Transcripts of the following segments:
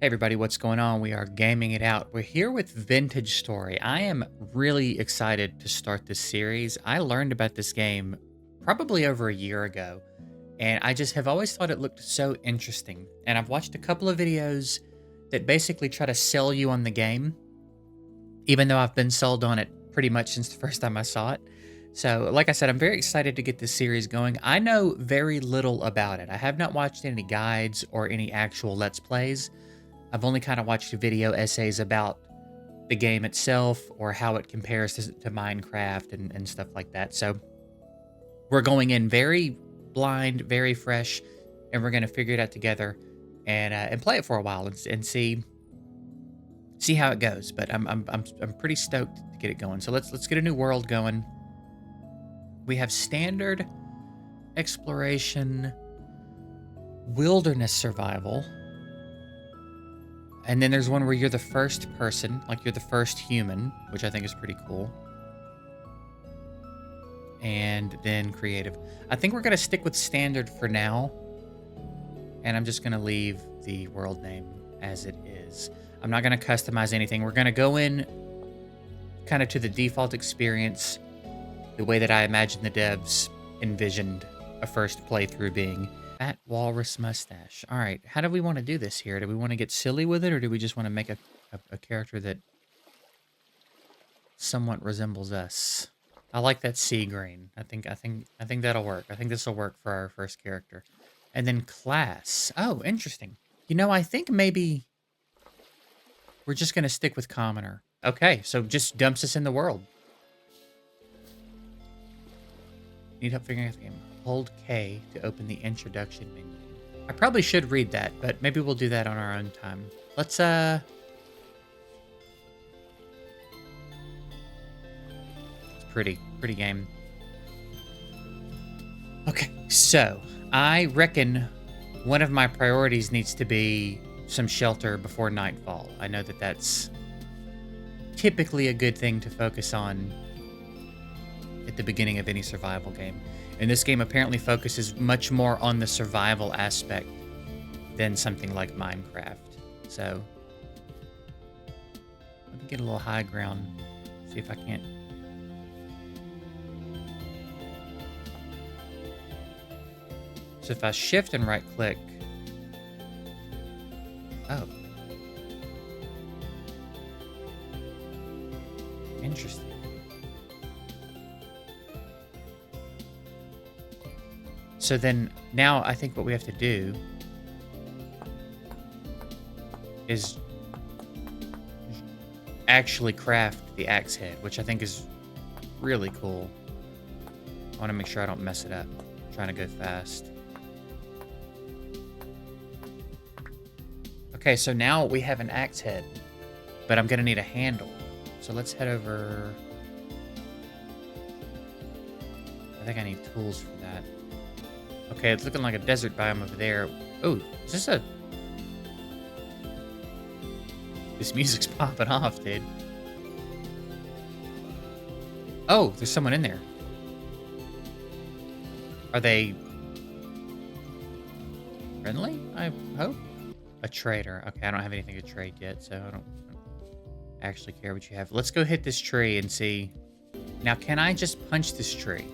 Hey everybody, what's going on? We are gaming it out. We're here with Vintage Story. I am really excited to start this series. I learned about this game probably over a year ago, and I just have always thought it looked so interesting. And I've watched a couple of videos that basically try to sell you on the game, even though I've been sold on it pretty much since the first time I saw it. So, like I said, I'm very excited to get this series going. I know very little about it. I have not watched any guides or any actual Let's Plays. I've only kind of watched video essays about the game itself or how it compares to Minecraft and stuff like that. So we're going in very blind, very fresh, and we're going to figure it out together and play it for a while and see how it goes. But I'm pretty stoked to get it going. So let's get a new world going. We have standard exploration, wilderness survival. And then there's one where you're the first person, like you're the first human, which I think is pretty cool. And then creative. I think we're going to stick with standard for now. And I'm just going to leave the world name as it is. I'm not going to customize anything. We're going to go in kind of to the default experience, the way that I imagine the devs envisioned a first playthrough being. Fat walrus mustache. All right, how do we want to do this here? Do we want to get silly with it, or do we just want to make a character that somewhat resembles us? I like that sea green. I think that'll work. I think this will work for our first character. And then class. Oh, interesting. You know, I think maybe we're just gonna stick with commoner. Okay, so just dumps us in the world. Need help figuring out the game. Hold K to open the introduction menu. I probably should read that, but maybe we'll do that on our own time. Let's it's pretty game. Okay, so I reckon one of my priorities needs to be some shelter before nightfall. I know that that's typically a good thing to focus on at the beginning of any survival game. And this game apparently focuses much more on the survival aspect than something like Minecraft. So, let me get a little high ground, see if I can't. So if I shift and right click, oh. Interesting. So then now I think what we have to do is actually craft the axe head, which I think is really cool. I want to make sure I don't mess it up. I'm trying to go fast. Okay, so now we have an axe head, but I'm going to need a handle. So let's head over. I think I need tools for that. Okay, it's looking like a desert biome over there. Oh, is this a... This music's popping off, dude. Oh, there's someone in there. Are they... friendly, I hope? A trader. Okay, I don't have anything to trade yet, so I don't actually care what you have. Let's go hit this tree and see. Now, can I just punch this tree?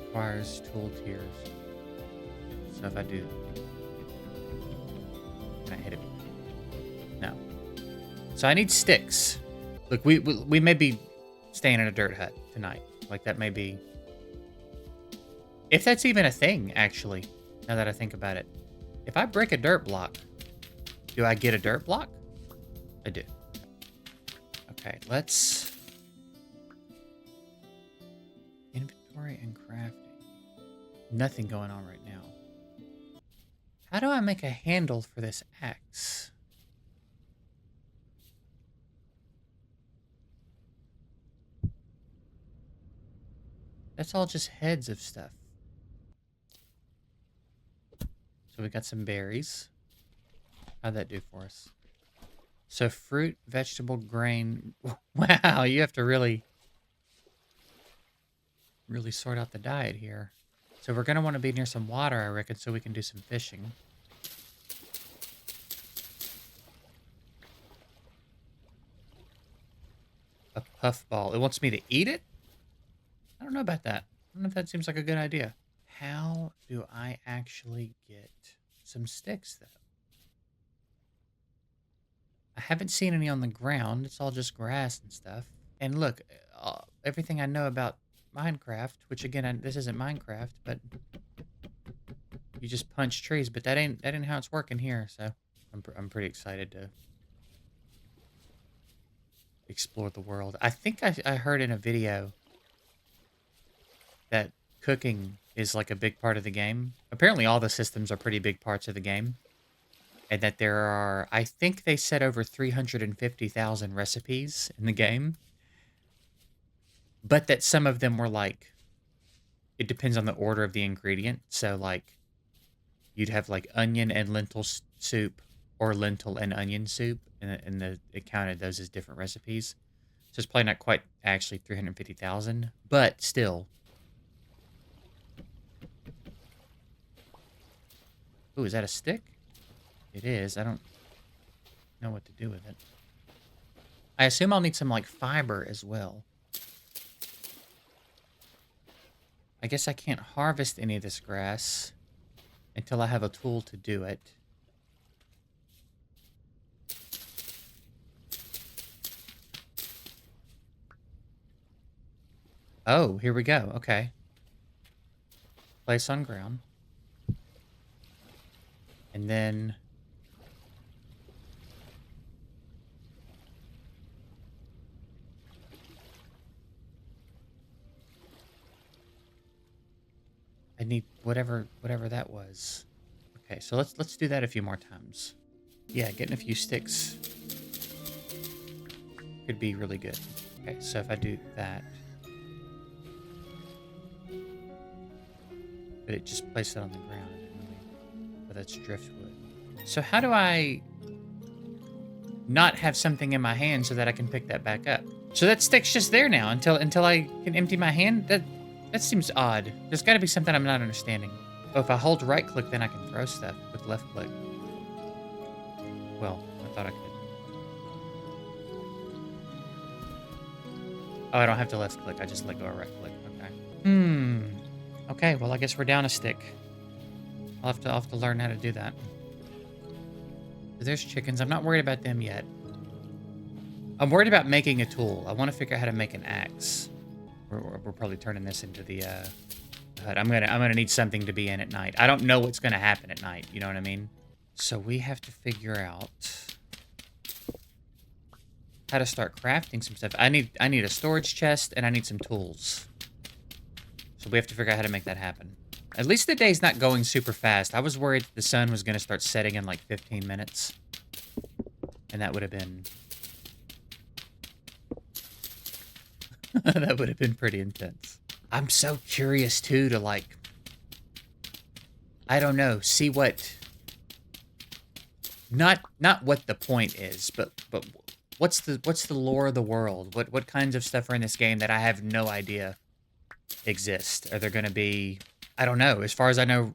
Requires tool tiers. So if I do, can I hit it? No. So I need sticks. Look, we may be staying in a dirt hut tonight. Like that may be, if that's even a thing, actually. Now that I think about it, if I break a dirt block, do I get a dirt block? I do. Okay, let's inventory and crafting. Nothing going on right now. How do I make a handle for this axe? That's all just heads of stuff. So we got some berries. How'd that do for us? So fruit, vegetable, grain. Wow, you have to really sort out the diet here. So we're gonna want to be near some water, I reckon, so we can do some fishing. A puffball. It wants me to eat it? I don't know about that. I don't know if that seems like a good idea. How do I actually get some sticks, though? I haven't seen any on the ground. It's all just grass and stuff. And look, everything I know about Minecraft, which again, this isn't Minecraft, but you just punch trees. But that ain't how it's working here. So I'm pretty excited to explore the world. I think I heard in a video that cooking is like a big part of the game. Apparently, all the systems are pretty big parts of the game. And that there are, I think they said over 350,000 recipes in the game. But that some of them were like, it depends on the order of the ingredient. So, like, you'd have like onion and lentil soup or lentil and onion soup. And it counted those as different recipes. So it's probably not quite actually 350,000. But still. Ooh, is that a stick? It is. I don't know what to do with it. I assume I'll need some, like, fiber as well. I guess I can't harvest any of this grass until I have a tool to do it. Oh, here we go. Okay. Place on ground. And then... I need whatever that was. Okay, so let's do that a few more times. Yeah, getting a few sticks could be really good. Okay, so if I do that, but it just placed it on the ground. I didn't really, but that's driftwood. So how do I not have something in my hand so that I can pick that back up? So that stick's just there now until I can empty my hand. That seems odd. There's got to be something I'm not understanding. Oh, if I hold right click, then I can throw stuff with left click. Well, I thought I could. Oh, I don't have to left click. I just let go of right click. Okay. Okay, well, I guess we're down a stick. I'll have to learn how to do that. There's chickens. I'm not worried about them yet. I'm worried about making a tool. I want to figure out how to make an axe. We're probably turning this into the hut. I'm gonna need something to be in at night. I don't know what's gonna happen at night. You know what I mean? So we have to figure out how to start crafting some stuff. I need a storage chest and I need some tools. So we have to figure out how to make that happen. At least the day's not going super fast. I was worried the sun was gonna start setting in like 15 minutes, and that would have been that would have been pretty intense. I'm so curious too to like, I don't know, see what not what the point is, but what's the lore of the world? What kinds of stuff are in this game that I have no idea exist? Are there going to be, I don't know. As far as I know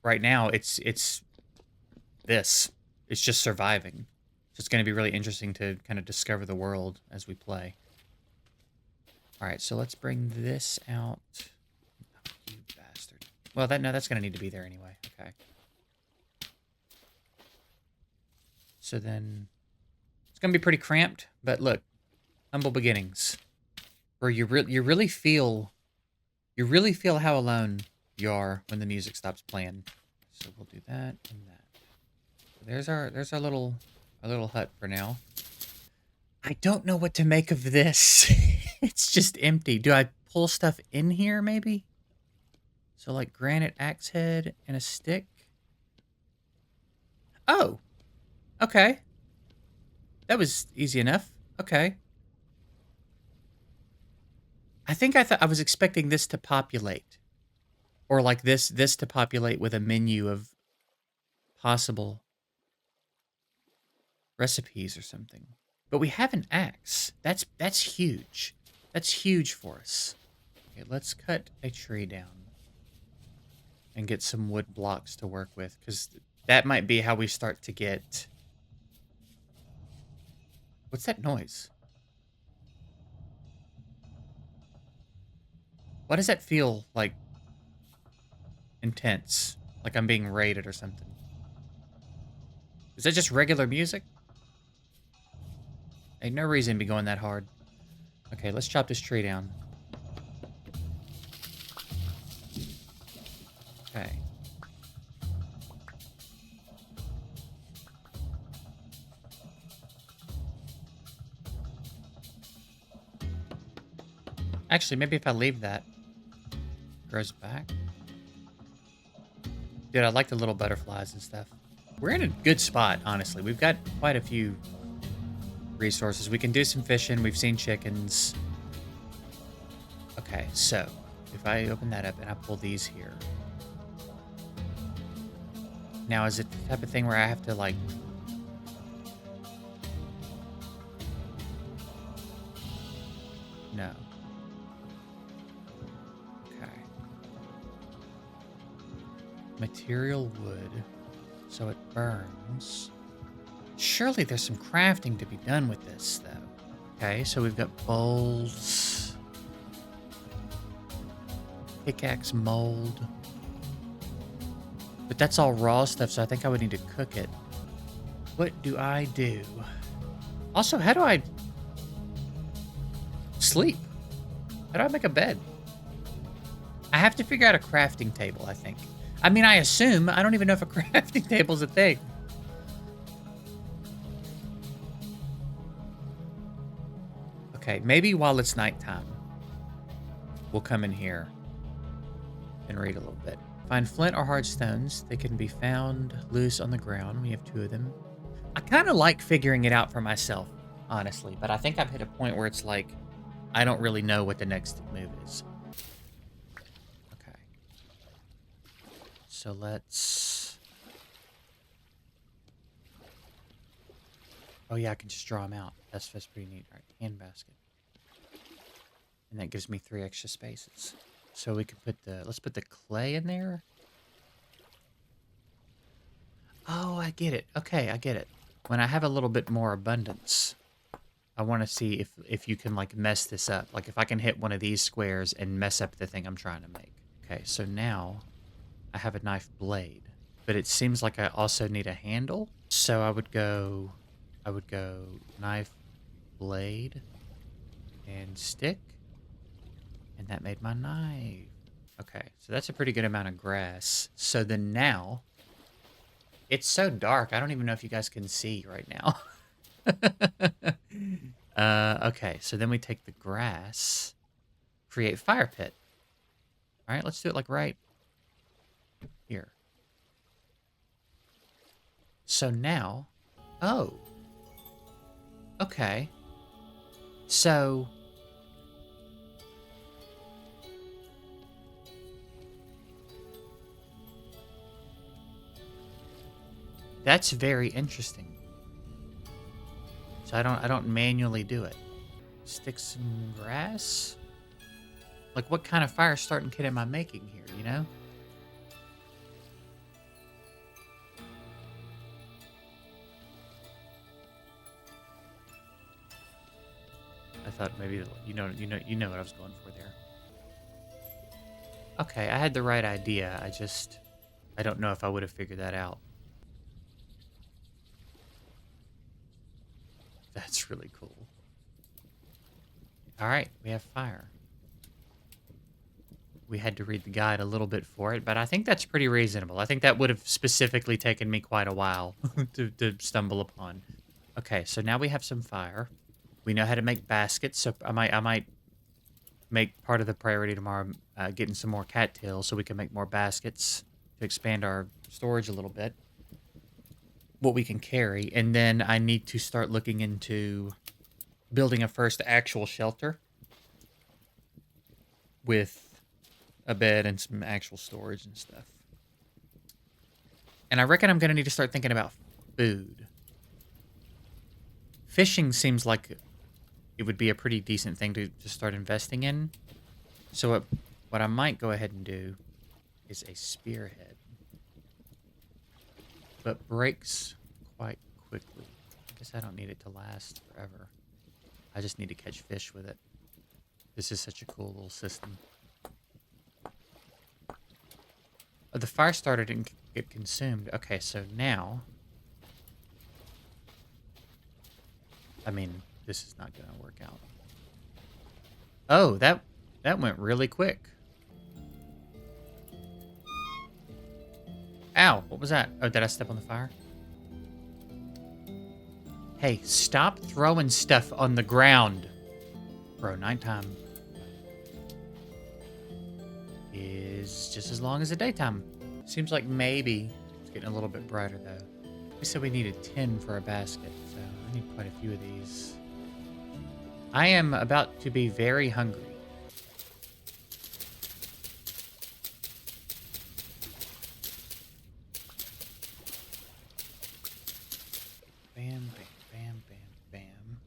right now, it's this. It's just surviving. So it's going to be really interesting to kind of discover the world as we play. All right, so let's bring this out. Oh, you bastard. Well, that's going to need to be there anyway. Okay. So then it's going to be pretty cramped, but look, humble beginnings. Where you really feel how alone you are when the music stops playing. So we'll do that and that. So there's our little hut for now. I don't know what to make of this. It's just empty. Do I pull stuff in here, maybe? So, like, granite axe head and a stick? Oh! Okay. That was easy enough. Okay. I think I was expecting this to populate. Or, like, this to populate with a menu of possible recipes or something. But we have an axe. That's huge. That's huge for us. Okay, let's cut a tree down. and get some wood blocks to work with, because that might be how we start to get... What's that noise? Why does that feel, like, intense? Like I'm being raided or something. Is that just regular music? Ain't no reason to be going that hard. Okay, let's chop this tree down. Okay. Actually, maybe if I leave that, it grows back. Dude, I like the little butterflies and stuff. We're in a good spot, honestly. We've got quite a few resources. We can do some fishing. We've seen chickens. Okay, so if I open that up and I pull these here. Now, is it the type of thing where I have to, like... No. Okay. Material wood. So it burns. Surely there's some crafting to be done with this, though. Okay, so we've got bowls. Pickaxe mold. But that's all raw stuff, so I think I would need to cook it. What do I do? Also, how do I sleep? How do I make a bed? I have to figure out a crafting table, I think. I mean, I assume. I don't even know if a crafting table's a thing. Okay, maybe while it's nighttime, we'll come in here and read a little bit. Find flint or hard stones. They can be found loose on the ground. We have 2 of them. I kind of like figuring it out for myself, honestly, but I think I've hit a point where it's like, I don't really know what the next move is. Okay. So let's... Oh yeah, I can just draw them out. That's pretty neat. All right, hand basket. And that gives me 3 extra spaces. So we can put the... Let's put the clay in there. Oh, I get it. Okay, I get it. When I have a little bit more abundance, I want to see if you can, like, mess this up. Like, if I can hit one of these squares and mess up the thing I'm trying to make. Okay, so now I have a knife blade. But it seems like I also need a handle. So I would go knife, blade, and stick. And that made my knife. Okay, so that's a pretty good amount of grass. So then now, it's so dark, I don't even know if you guys can see right now. Okay, so then we take the grass, create fire pit. All right, let's do it like right here. So now, oh, okay. So that's very interesting. So I don't manually do it. Stick some grass? Like, what kind of fire starting kit am I making here, you know? I thought maybe you know what I was going for there. Okay, I had the right idea. I don't know if I would have figured that out. That's really cool. All right, we have fire. We had to read the guide a little bit for it, but I think that's pretty reasonable. I think that would have specifically taken me quite a while to stumble upon. Okay, so now we have some fire. We know how to make baskets, so I might make part of the priority tomorrow getting some more cattails so we can make more baskets to expand our storage a little bit. What we can carry, and then I need to start looking into building a first actual shelter with a bed and some actual storage and stuff. And I reckon I'm going to need to start thinking about food. Fishing seems like it would be a pretty decent thing to start investing in. So what I might go ahead and do is a spearhead, but breaks quite quickly. I guess I don't need it to last forever. I just need to catch fish with it. This is such a cool little system. Oh, the fire starter didn't get consumed. Okay, so now... I mean, this is not going to work out. Oh, that went really quick. Ow, what was that? Oh, did I step on the fire? Hey, stop throwing stuff on the ground. Bro, nighttime is just as long as the daytime. Seems like maybe it's getting a little bit brighter, though. We said we needed 10 for a basket, so I need quite a few of these. I am about to be very hungry. Bam, bam, bam, bam, bam.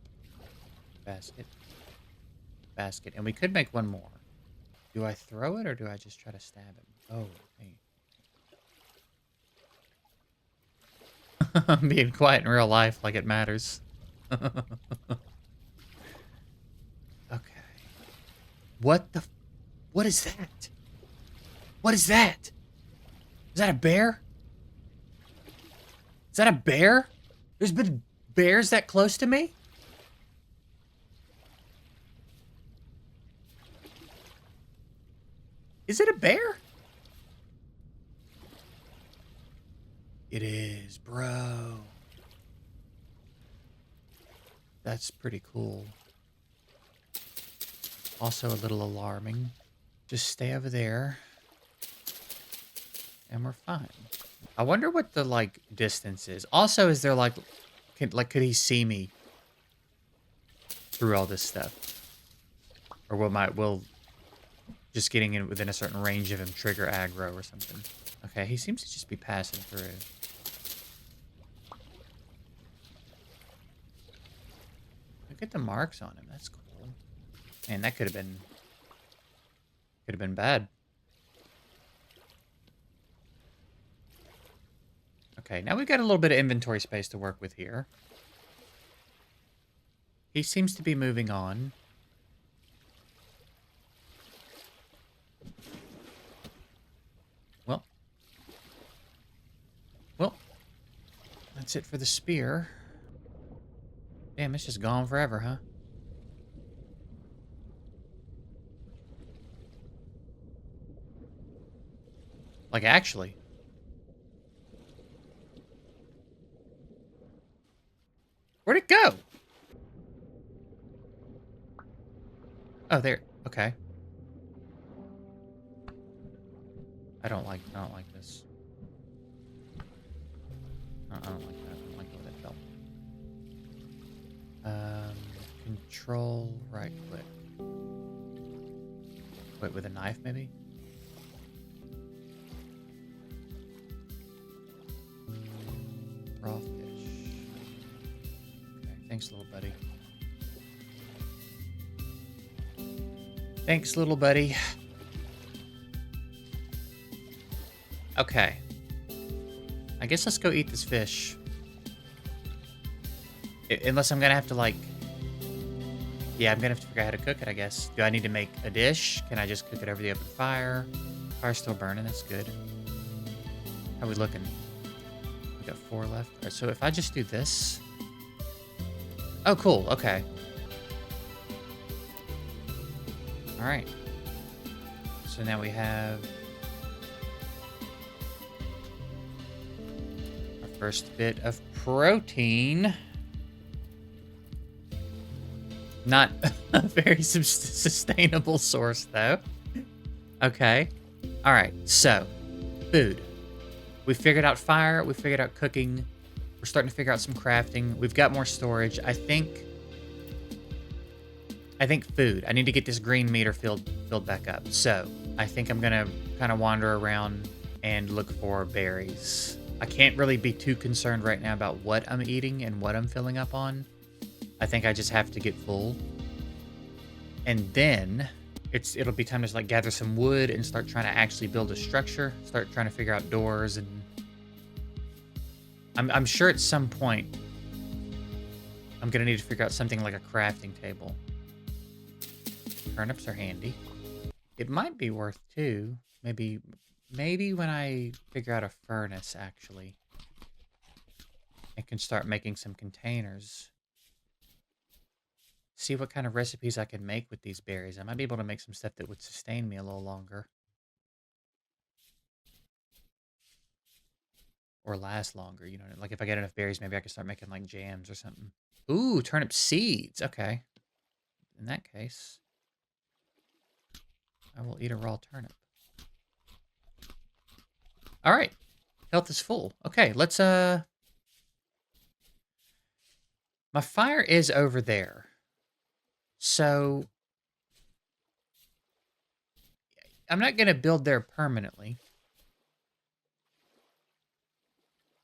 Basket. Basket. And we could make one more. Do I throw it or do I just try to stab him? Oh, hey. I'm being quiet in real life like it matters. Okay. What is that? What is that? Is that a bear? Is that a bear? There's been bears that close to me? Is it a bear? It is, bro. That's pretty cool. Also a little alarming. Just stay over there. And we're fine. I wonder what the, like, distance is. Also, is there, like, could he see me through all this stuff? Or will just getting in within a certain range of him trigger aggro or something? Okay, he seems to just be passing through. Look at the marks on him. That's cool. Man, that could have been bad. Okay, now we've got a little bit of inventory space to work with here. He seems to be moving on. Well, that's it for the spear. Damn, it's just gone forever, huh? Like, actually. Where'd it go? Oh, there. Okay. I don't like this. I don't like that. I don't like the way that felt. Control right click. Wait, with a knife maybe? Raw fish. Okay, thanks, little buddy. Thanks, little buddy. Okay. I guess let's go eat this fish. Unless I'm gonna have to, like... Yeah, I'm gonna have to figure out how to cook it, I guess. Do I need to make a dish? Can I just cook it over the open fire? Fire's still burning, that's good. How are we looking? We got 4 left. All right, so if I just do this... Oh, cool, okay. Alright. So now we have... our first bit of protein. Not a very sustainable source, though. Okay. All right. So, food. We figured out fire. We figured out cooking. We're starting to figure out some crafting. We've got more storage. I think food. I need to get this green meter filled back up. So, I think I'm going to kind of wander around and look for berries. I can't really be too concerned right now about what I'm eating and what I'm filling up on. I think I just have to get full. And then, it'll be time to like gather some wood and start trying to actually build a structure. Start trying to figure out doors, and I'm sure at some point I'm gonna need to figure out something like a crafting table. Turnips are handy. It might be worth too. Maybe when I figure out a furnace, actually, I can start making some containers. See what kind of recipes I can make with these berries. I might be able to make some stuff that would sustain me a little longer. Or last longer, you know. Like if I get enough berries, maybe I can start making like jams or something. Ooh, turnip seeds. Okay. In that case, I will eat a raw turnip. All right. Health is full. Okay, let's my fire is over there. So I'm not going to build there permanently.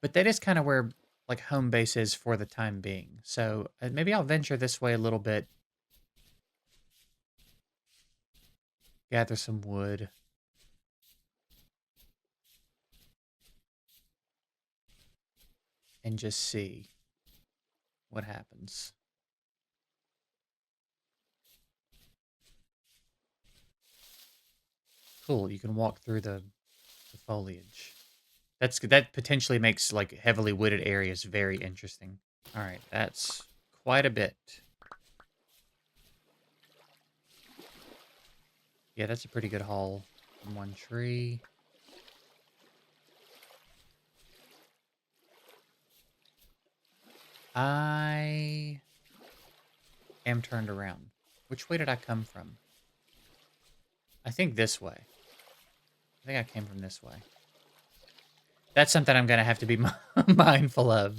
But that is kind of where like home base is for the time being. So maybe I'll venture this way a little bit. Gather some wood. And just see what happens. Cool, you can walk through the foliage. That potentially makes like heavily wooded areas very interesting. All right, that's quite a bit. Yeah, that's a pretty good haul from one tree. I am turned around. Which way did I come from? I think this way. I think I came from this way. That's something I'm going to have to be mindful of.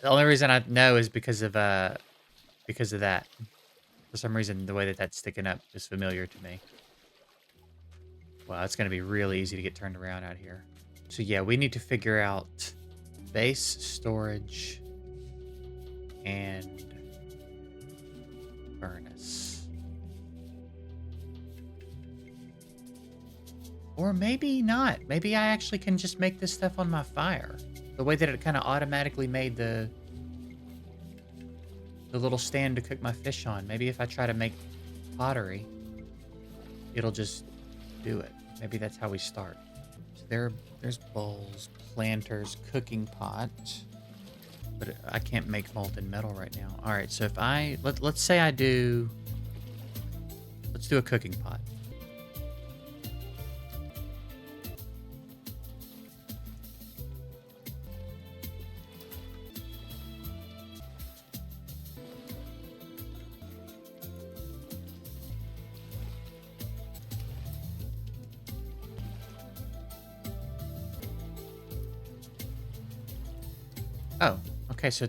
The only reason I know is because of that. For some reason, the way that that's sticking up is familiar to me. Wow, it's going to be really easy to get turned around out here. So yeah, we need to figure out base, storage, and furnace. Or maybe not. Maybe I actually can just make this stuff on my fire. The way that it kind of automatically made the little stand to cook my fish on. Maybe if I try to make pottery, it'll just do it. Maybe that's how we start. So there's bowls, planters, cooking pot. But I can't make molten metal right now. All right, so if let's say let's do a cooking pot. Oh, okay, so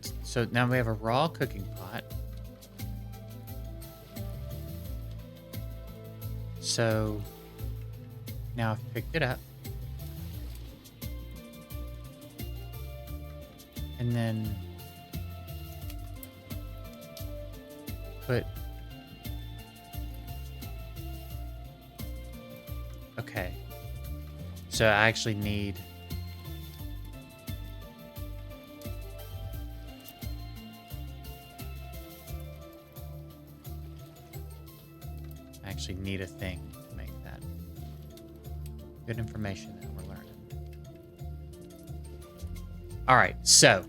now we have a raw cooking pot. So now I've picked it up. And then okay. So I actually need a thing to make that. Good information that we're learning. All right, so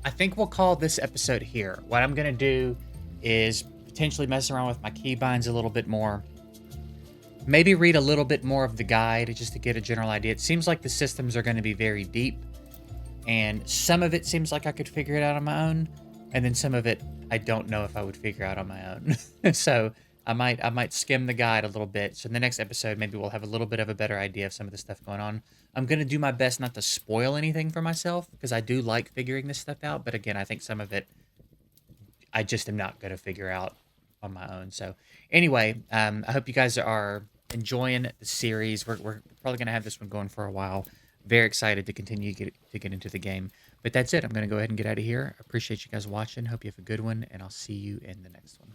I think we'll call this episode here. What I'm going to do is potentially mess around with my keybinds a little bit more. Maybe read a little bit more of the guide just to get a general idea. It seems like the systems are going to be very deep, and some of it seems like I could figure it out on my own, and then some of it I don't know if I would figure out on my own. So I might skim the guide a little bit. So in the next episode, maybe we'll have a little bit of a better idea of some of the stuff going on. I'm going to do my best not to spoil anything for myself because I do like figuring this stuff out. But again, I think some of it I just am not going to figure out on my own. So anyway, I hope you guys are enjoying the series. We're probably going to have this one going for a while. Very excited to continue to get into the game. But that's it. I'm going to go ahead and get out of here. Appreciate you guys watching. Hope you have a good one, and I'll see you in the next one.